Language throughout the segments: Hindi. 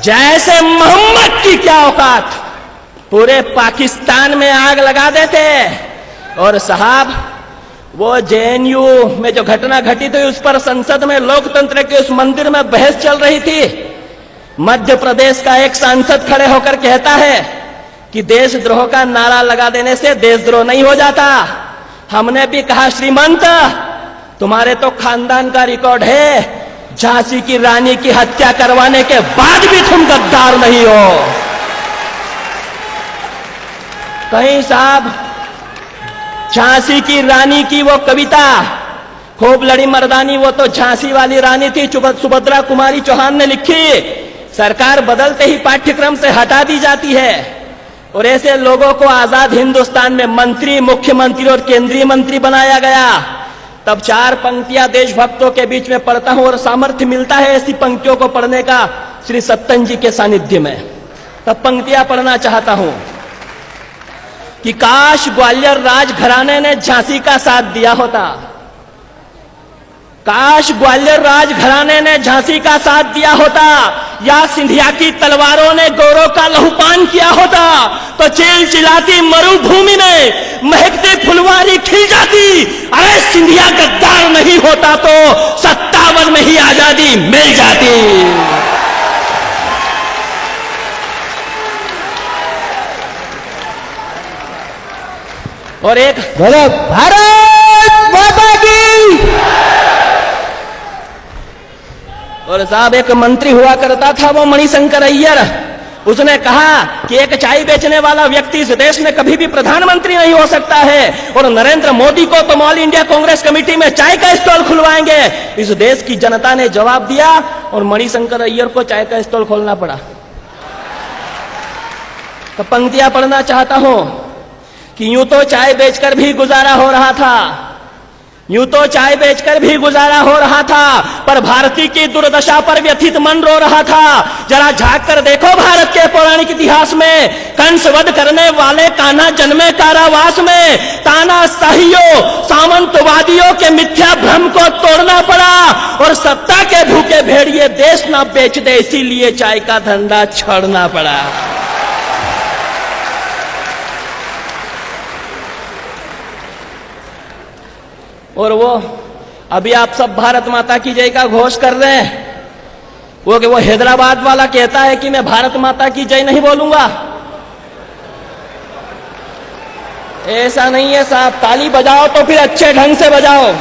जैसे मोहम्मद की क्या औकात, पूरे पाकिस्तान में आग लगा देते। और साहब वो जेएनयू में जो घटना घटी थी उस पर संसद में लोकतंत्र के उस मंदिर में बहस चल रही थी। मध्य प्रदेश का एक सांसद खड़े होकर कहता है कि देशद्रोह का नारा लगा देने से देशद्रोह नहीं हो जाता। हमने भी कहा श्रीमंत तुम्हारे तो खानदान का रिकॉर्ड है, झांसी की रानी की हत्या करवाने के बाद भी तुम गद्दार नहीं हो। कहीं साहब झांसी की रानी की वो कविता खूब लड़ी मर्दानी, वो तो झांसी वाली रानी थी, सुभद्रा कुमारी चौहान ने लिखी। सरकार बदलते ही पाठ्यक्रम से हटा दी जाती है और ऐसे लोगों को आजाद हिंदुस्तान में मंत्री, मुख्यमंत्री और केंद्रीय मंत्री बनाया गया। तब 4 पंक्तियां देशभक्तों के बीच में पढ़ता हूं और सामर्थ्य मिलता है ऐसी पंक्तियों को पढ़ने का श्री सत्तन जी के सानिध्य में। तब पंक्तियां पढ़ना चाहता हूं कि काश ग्वालियर राज घराने ने झांसी का साथ दिया होता, काश ग्वालियर राज घराने ने झांसी का साथ दिया होता, या सिंधिया की तलवारों ने गौरव का लहूपान किया होता, तो चिलचिलाती मरुभूमि में महकती फुलवारी खिल जाती। अरे सिंधिया गद्दार नहीं होता तो 57 में ही आजादी मिल जाती। और एक भारत माता की। और साहब एक मंत्री हुआ करता था वो मणिशंकर अय्यर, उसने कहा कि एक चाय बेचने वाला व्यक्ति इस देश में कभी भी प्रधानमंत्री नहीं हो सकता है, और नरेंद्र मोदी को तो ऑल इंडिया कांग्रेस कमेटी में चाय का स्टॉल खुलवाएंगे। इस देश की जनता ने जवाब दिया और मणिशंकर अय्यर को चाय का स्टॉल खोलना पड़ा। तो पंक्तियां पढ़ना चाहता हूं कि यूं तो चाय बेचकर भी गुजारा हो रहा था, यूं तो चाय बेचकर भी गुजारा हो रहा था, पर भारती की दुर्दशा पर व्यथित मन रो रहा था। जरा झांक कर देखो भारत के पौराणिक इतिहास में, कंस वध करने वाले कान्हा जन्मे कारावास में, तानाशाहियों सामंतवादियों के मिथ्या भ्रम को तोड़ना पड़ा, और सत्ता के भूखे भेड़िए देश ना बेच दे इसीलिए चाय का धंधा छोड़ना पड़ा। और वो अभी आप सब भारत माता की जय का घोष कर रहे हैं, वो हैदराबाद वाला कहता है कि मैं भारत माता की जय नहीं बोलूंगा। ऐसा नहीं है साहब, ताली बजाओ तो फिर अच्छे ढंग से बजाओ।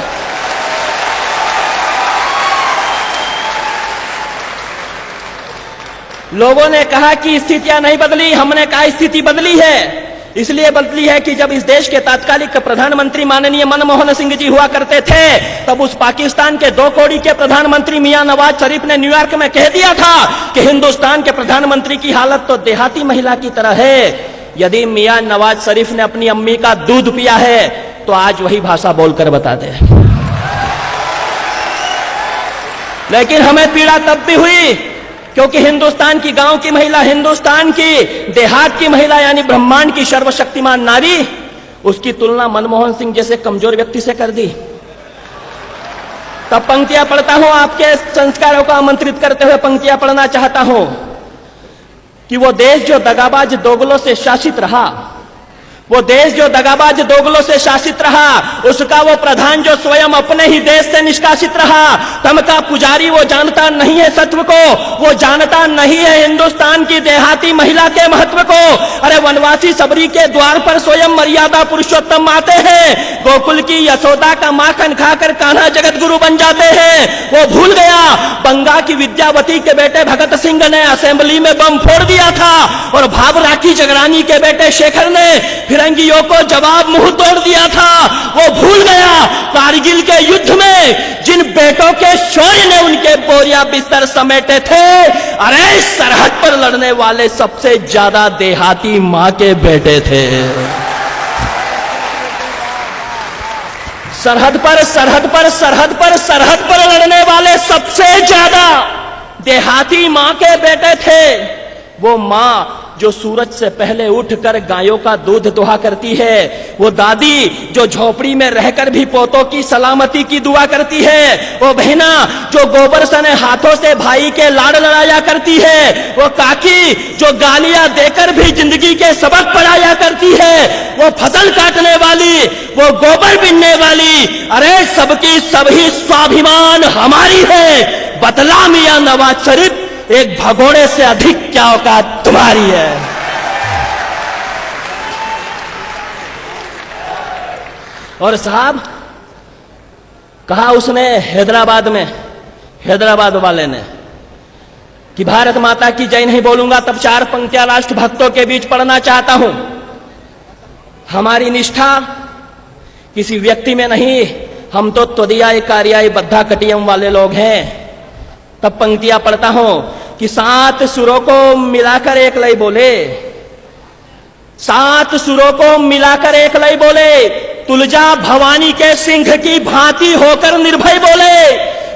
लोगों ने कहा कि स्थितियां नहीं बदली, हमने कहा स्थिति बदली है। इसलिए बदली है कि जब इस देश के तात्कालिक प्रधानमंत्री माननीय मनमोहन सिंह जी हुआ करते थे, तब उस पाकिस्तान के 2 कौड़ी के प्रधानमंत्री मियां नवाज शरीफ ने न्यूयॉर्क में कह दिया था कि हिंदुस्तान के प्रधानमंत्री की हालत तो देहाती महिला की तरह है। यदि मियां नवाज शरीफ ने अपनी अम्मी का दूध पिया है तो आज वही भाषा बोलकर बता दे। लेकिन हमें पीड़ा तब भी हुई क्योंकि हिंदुस्तान की गांव की महिला, हिंदुस्तान की देहात की महिला यानी ब्रह्मांड की सर्वशक्तिमान नारी, उसकी तुलना मनमोहन सिंह जैसे कमजोर व्यक्ति से कर दी। तब पंक्तियां पढ़ता हूं, आपके संस्कारों को आमंत्रित करते हुए पंक्तियां पढ़ना चाहता हूं कि वो देश जो दगाबाज दोगलों से शासित रहा, वो देश जो दगाबाज दोगलों से शासित रहा, उसका वो प्रधान जो स्वयं अपने ही देश से निष्कासित रहा। तम का पुजारी वो जानता नहीं है सत्व को, वो जानता नहीं है हिंदुस्तान की देहाती महिला के महत्व को। अरे वनवासी सबरी के द्वार पर स्वयं मर्यादा पुरुषोत्तम आते हैं, गोकुल की यशोदा का माखन खाकर कान्हा जगत गुरु बन जाते हैं। वो भूल गया बंगा की विद्यावती के बेटे भगत सिंह ने असेंबली में बम फोड़ दिया था, और भाव राखी जगरानी के बेटे शेखर ने फिरंगियों को जवाब मुंह तोड़ दिया था। वो भूल गया कारगिल के युद्ध में जिन बेटों के शौर्य ने उनके बोरिया बिस्तर समेटे थे, अरे सरहद पर लड़ने वाले सबसे ज्यादा देहाती मां के बेटे थे। सरहद पर लड़ने वाले सबसे ज्यादा देहाती मां के बेटे थे। वो माँ जो सूरज से पहले उठकर गायों का दूध दुहा करती है, वो दादी जो झोपड़ी में रहकर भी पोतों की सलामती की दुआ करती है, वो बहना जो गोबर सने हाथों से भाई के लाड़ लड़ाया करती है, वो काकी जो गालियां देकर भी जिंदगी के सबक पढ़ाया करती है, वो फसल काटने वाली, वो गोबर बिनने वाली, अरे सबकी सभी स्वाभिमान हमारी है। बतला मियां नवाज शरीफ, एक भगोड़े से अधिक क्या औकात तुम्हारी है। और साहब कहा उसने हैदराबाद में, हैदराबाद वाले ने, कि भारत माता की जय नहीं बोलूंगा तब 4 पंक्तियां राष्ट्र भक्तों के बीच पढ़ना चाहता हूं। हमारी निष्ठा किसी व्यक्ति में नहीं, हम तो त्वदीयाय कार्याय बद्धा कटियम वाले लोग हैं। तब पंक्तियां पढ़ता हूं कि 7 सुरों को मिलाकर एक लय बोले, 7 सुरों को मिलाकर एक लय बोले, तुलजा भवानी के सिंह की भांति होकर निर्भय बोले,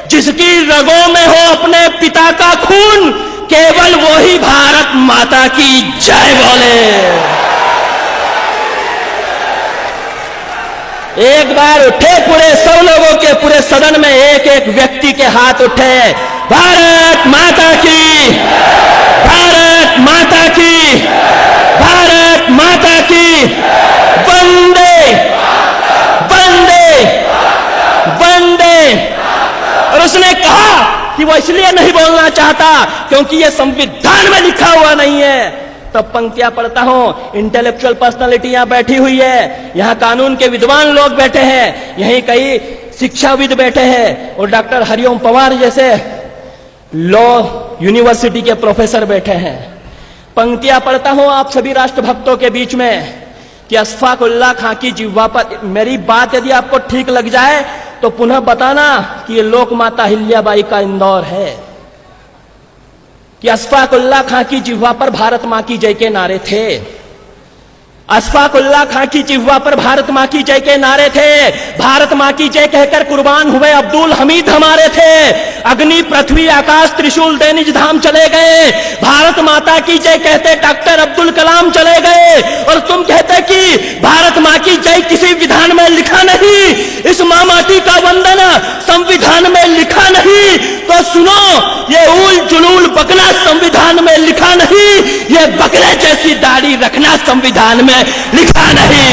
जिसकी रगों में हो अपने पिता का खून, केवल वो ही भारत माता की जय बोले। एक बार उठे पूरे सब लोगों के, पूरे सदन में एक एक व्यक्ति के हाथ उठे, भारत माता की, भारत माता की, भारत माता की, वंदे वंदे वंदे। और उसने कहा कि वो इसलिए नहीं बोलना चाहता क्योंकि ये संविधान में लिखा हुआ नहीं है। तब पंक्तियां पढ़ता हूं, इंटेलेक्चुअल पर्सनालिटी यहां बैठी हुई है, यहां कानून के विद्वान लोग बैठे हैं, यहीं कई शिक्षाविद बैठे हैं, और डॉक्टर हरिओम पवार जैसे लॉ यूनिवर्सिटी के प्रोफेसर बैठे हैं। पंक्तियां पढ़ता हूं आप सभी राष्ट्रभक्तों के बीच में कि अशफाक उल्लाह खां की जिह्वा पर, मेरी बात यदि आपको ठीक लग जाए तो पुनः बताना कि ये लोक माता हिल्याबाई का इंदौर है, कि अशफाक उल्लाह खां की जिह्वा पर भारत मां की जय के नारे थे। अशफाक उल्लाह खां की जिह्वा पर भारत मां की जय के नारे थे। भारत मां की जय कहकर कुर्बान हुए अब्दुल हमीद हमारे थे। अग्नि पृथ्वी आकाश त्रिशूल दे निज धाम चले गए। भारत माता की जय कहते डॉक्टर अब्दुल कलाम चले गए, और तुम कहते कि भारत मां की जय किसी विधान में लिखा नहीं, इस मां माटी का वंदन संविधान में लिखा नहीं। तो सुनो, ये उल जुलूल बकना संविधान में लिखा नहीं, ये बकरे जैसी दाढ़ी रखना संविधान में लिखा नहीं।